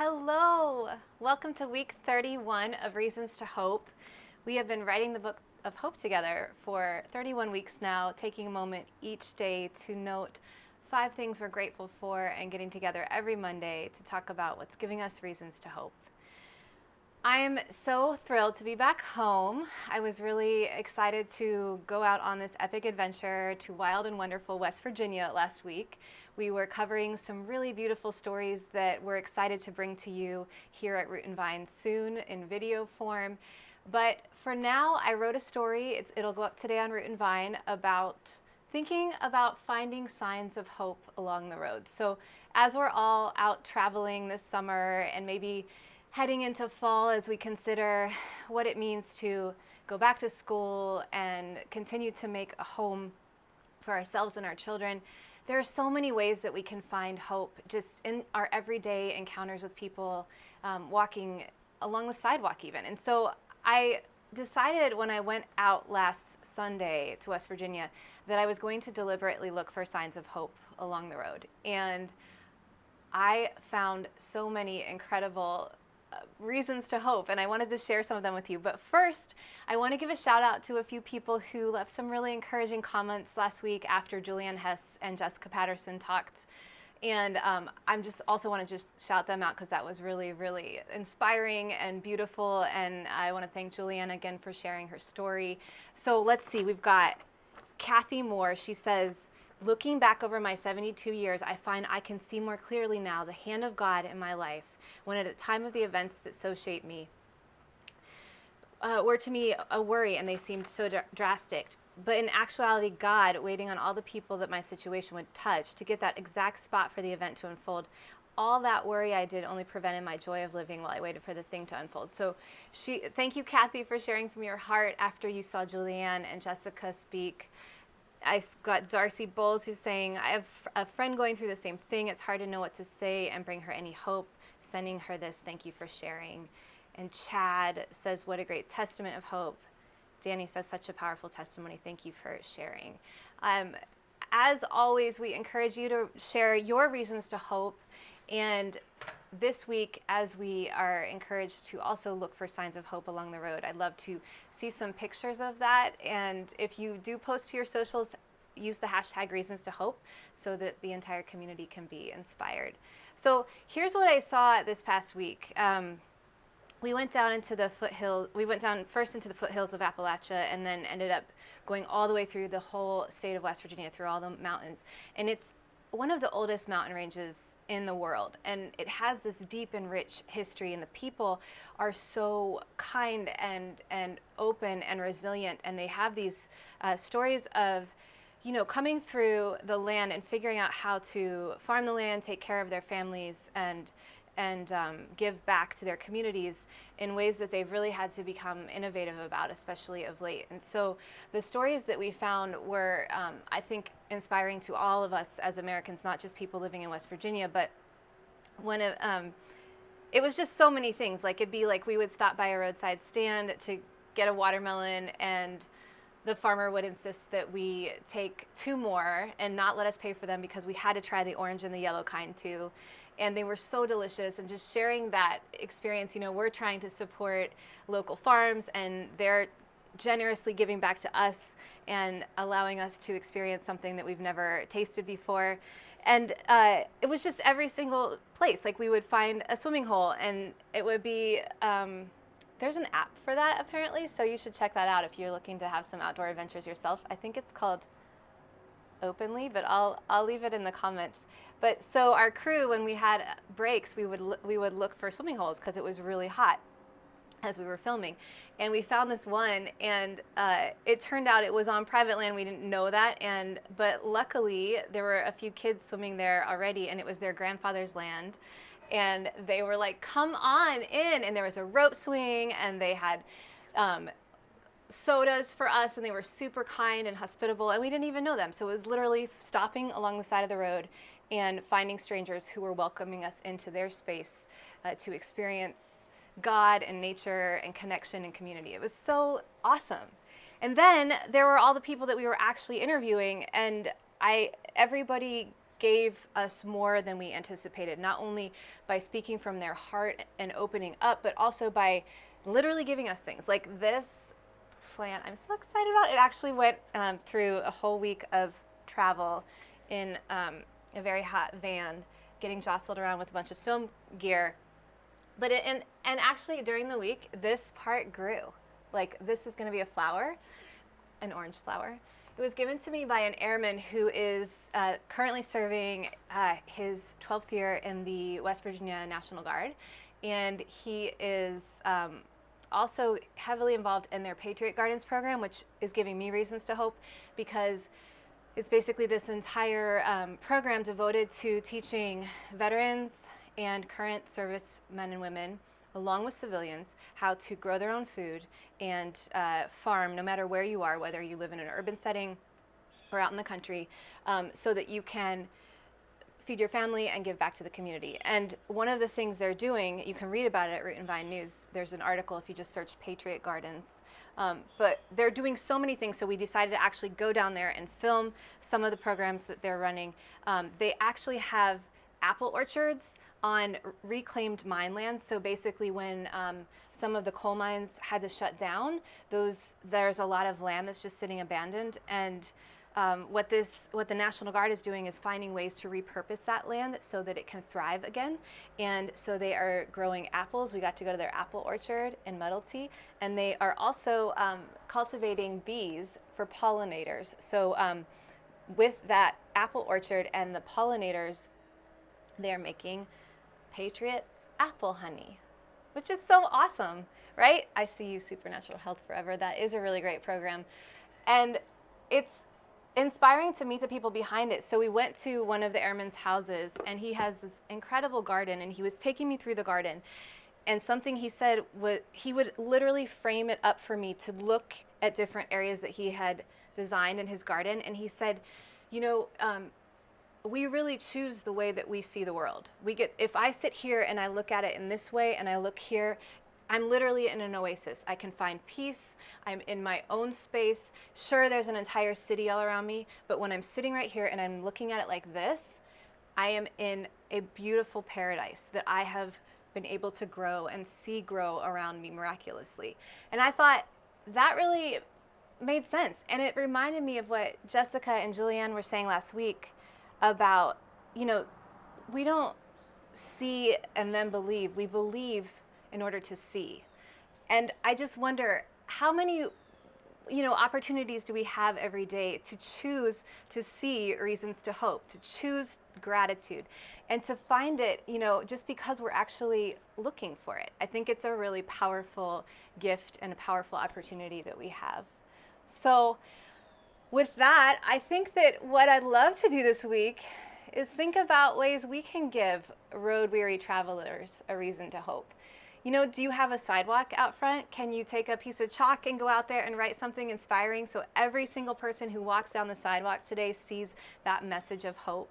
Hello! Welcome to week 31 of Reasons to Hope. We have been writing the book of hope together for 31 weeks now, taking a moment each day to note 5 things we're grateful for and getting together every Monday to talk about what's giving us reasons to hope. I am so thrilled to be back home. I was really excited to go out on this epic adventure to wild and wonderful West Virginia last week. We were covering some really beautiful stories that we're excited to bring to you here at Root and Vine soon in video form. But for now, I wrote a story. It'll go up today on Root and Vine about thinking about finding signs of hope along the road. So as we're all out traveling this summer and maybe heading into fall as we consider what it means to go back to school and continue to make a home for ourselves and our children, there are so many ways that we can find hope just in our everyday encounters with people, walking along the sidewalk even. And so I decided when I went out last Sunday to West Virginia that I was going to deliberately look for signs of hope along the road. And I found so many incredible reasons to hope, and I wanted to share some of them with you. But first, I want to give a shout out to a few people who left some really encouraging comments last week after Julianne Hess and Jessica Patterson talked. And I'm just also want to just shout them out because that was really, really inspiring and beautiful. And I want to thank Julianne again for sharing her story. So let's see, we've got Kathy Moore. She says, looking back over my 72 years, I find I can see more clearly now the hand of God in my life when at a time of the events that so shaped me were to me a worry and they seemed so drastic. But in actuality, God waiting on all the people that my situation would touch to get that exact spot for the event to unfold. All that worry I did only prevented my joy of living while I waited for the thing to unfold. So thank you, Kathy, for sharing from your heart after you saw Julianne and Jessica speak. I got Darcy Bowles who's saying, I have a friend going through the same thing. It's hard to know what to say and bring her any hope. Sending her this, thank you for sharing. And Chad says, what a great testament of hope. Danny says, such a powerful testimony. Thank you for sharing. As always, we encourage you to share your reasons to hope. And this week, as we are encouraged to also look for signs of hope along the road, I'd love to see some pictures of that. And if you do post to your socials, use the hashtag reasons to hope so that the entire community can be inspired. So here's what I saw this past week. We went down into the foothills. We went down first into the foothills of Appalachia and then ended up going all the way through the whole state of West Virginia, through all the mountains. And it's one of the oldest mountain ranges in the world, and it has this deep and rich history, and the people are so kind and open and resilient, and they have these stories of coming through the land and figuring out how to farm the land, take care of their families, and give back to their communities in ways that they've really had to become innovative about, especially of late. And so the stories that we found were, I think, inspiring to all of us as Americans, not just people living in West Virginia, but it was just so many things. Like, it'd be like we would stop by a roadside stand to get a watermelon, and the farmer would insist that we take 2 more and not let us pay for them because we had to try the orange and the yellow kind too. And they were so delicious. And just sharing that experience, we're trying to support local farms, and they're generously giving back to us and allowing us to experience something that we've never tasted before. And it was just every single place. Like, we would find a swimming hole, and it would be, there's an app for that apparently, so you should check that out if you're looking to have some outdoor adventures yourself. I think it's called Openly, but I'll leave it in the comments. But so our crew, when we had breaks, we would look for swimming holes because it was really hot as we were filming, and we found this one, and it turned out it was on private land. We didn't know that, but luckily there were a few kids swimming there already, and it was their grandfather's land. And they were like, come on in. And there was a rope swing, and they had sodas for us, and they were super kind and hospitable, and we didn't even know them. So it was literally stopping along the side of the road and finding strangers who were welcoming us into their space to experience God and nature and connection and community. It was so awesome. And then there were all the people that we were actually interviewing, and everybody gave us more than we anticipated, not only by speaking from their heart and opening up, but also by literally giving us things like this plant. I'm so excited about it. It actually went through a whole week of travel in a very hot van, getting jostled around with a bunch of film gear. But and actually during the week, this part grew. Like, this is going to be a flower, an orange flower. It was given to me by an airman who is currently serving his 12th year in the West Virginia National Guard. And he is also heavily involved in their Patriot Gardens program, which is giving me reasons to hope, because it's basically this entire program devoted to teaching veterans and current servicemen and women, along with civilians, how to grow their own food and farm, no matter where you are, whether you live in an urban setting or out in the country, so that you can feed your family and give back to the community. And one of the things they're doing, you can read about it at Root and Vine News. There's an article if you just search Patriot Gardens. But they're doing so many things, so we decided to actually go down there and film some of the programs that they're running. They actually have apple orchards on reclaimed mine lands. So basically when some of the coal mines had to shut down, there's a lot of land that's just sitting abandoned. And what the National Guard is doing is finding ways to repurpose that land so that it can thrive again. And so they are growing apples. We got to go to their apple orchard in Muddlety. And they are also cultivating bees for pollinators. So with that apple orchard and the pollinators, they're making Patriot apple honey, which is so awesome, right? I See You Supernatural Health Forever. That is a really great program. And it's inspiring to meet the people behind it. So we went to one of the airmen's houses, and he has this incredible garden, and he was taking me through the garden. And something he said was he would literally frame it up for me to look at different areas that he had designed in his garden. And he said, you know, we really choose the way that we see the world. If I sit here and I look at it in this way and I look here, I'm literally in an oasis. I can find peace. I'm in my own space. Sure, there's an entire city all around me, but when I'm sitting right here and I'm looking at it like this, I am in a beautiful paradise that I have been able to grow and see grow around me miraculously. And I thought that really made sense. And it reminded me of what Jessica and Julianne were saying last week about, you know, we don't see and then believe. We believe in order to see. And I just wonder how many, opportunities do we have every day to choose to see reasons to hope, to choose gratitude, and to find it, just because we're actually looking for it. I think it's a really powerful gift and a powerful opportunity that we have. So with that, I think that what I'd love to do this week is think about ways we can give road-weary travelers a reason to hope. Do you have a sidewalk out front? Can you take a piece of chalk and go out there and write something inspiring so every single person who walks down the sidewalk today sees that message of hope?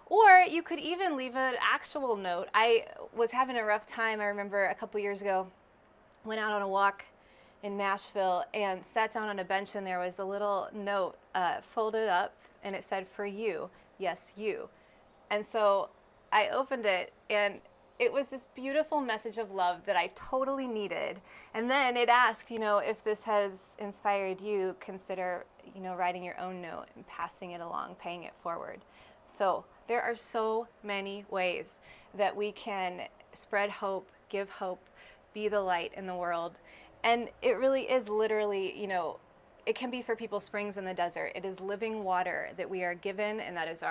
Or you could even leave an actual note. I was having a rough time. I remember a couple years ago, went out on a walk in Nashville and sat down on a bench, and there was a little note folded up, and it said, "For you, yes, you." And so I opened it, and it was this beautiful message of love that I totally needed. And then it asked, if this has inspired you, consider, writing your own note and passing it along, paying it forward. So there are so many ways that we can spread hope, give hope, be the light in the world. And it really is literally, it can be for people springs in the desert. It is living water that we are given, and that is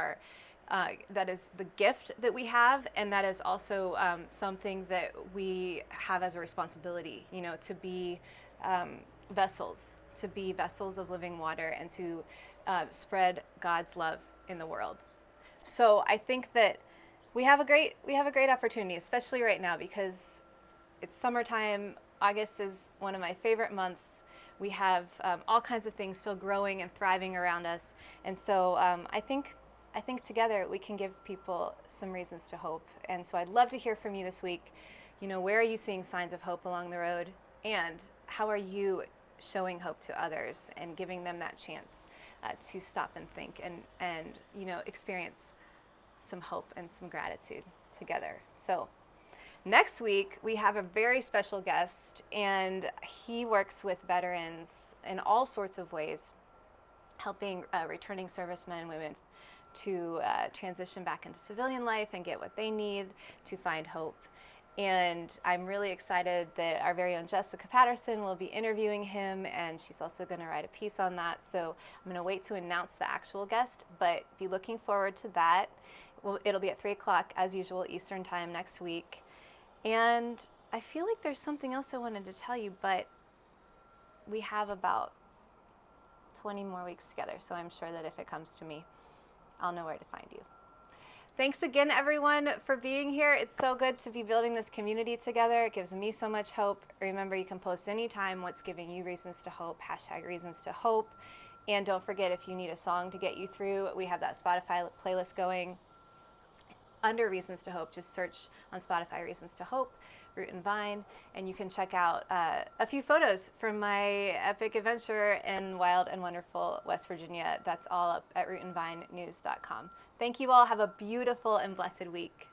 that is the gift that we have, and that is also something that we have as a responsibility, to be vessels of living water, and to spread God's love in the world. So I think that we have a great opportunity, especially right now, because it's summertime. August is one of my favorite months. We have all kinds of things still growing and thriving around us, and so I think together we can give people some reasons to hope. And so I'd love to hear from you this week. Where are you seeing signs of hope along the road? And how are you showing hope to others and giving them that chance to stop and think and experience some hope and some gratitude together. So next week, we have a very special guest, and he works with veterans in all sorts of ways, helping returning servicemen and women to transition back into civilian life and get what they need to find hope. And I'm really excited that our very own Jessica Patterson will be interviewing him, and she's also going to write a piece on that. So I'm going to wait to announce the actual guest, but be looking forward to that. Well, it'll be at 3 o'clock as usual Eastern time next week. And I feel like there's something else I wanted to tell you, but we have about 20 more weeks together, so I'm sure that if it comes to me, I'll know where to find you. Thanks again, everyone, for being here. It's so good to be building this community together. It gives me so much hope. Remember, you can post anytime what's giving you reasons to hope, #reasons to hope. And don't forget, if you need a song to get you through, we have that Spotify playlist going under Reasons to Hope. Just search on Spotify Reasons to Hope, Root and Vine, and you can check out a few photos from my epic adventure in wild and wonderful West Virginia. That's all up at rootandvinenews.com. Thank you all. Have a beautiful and blessed week.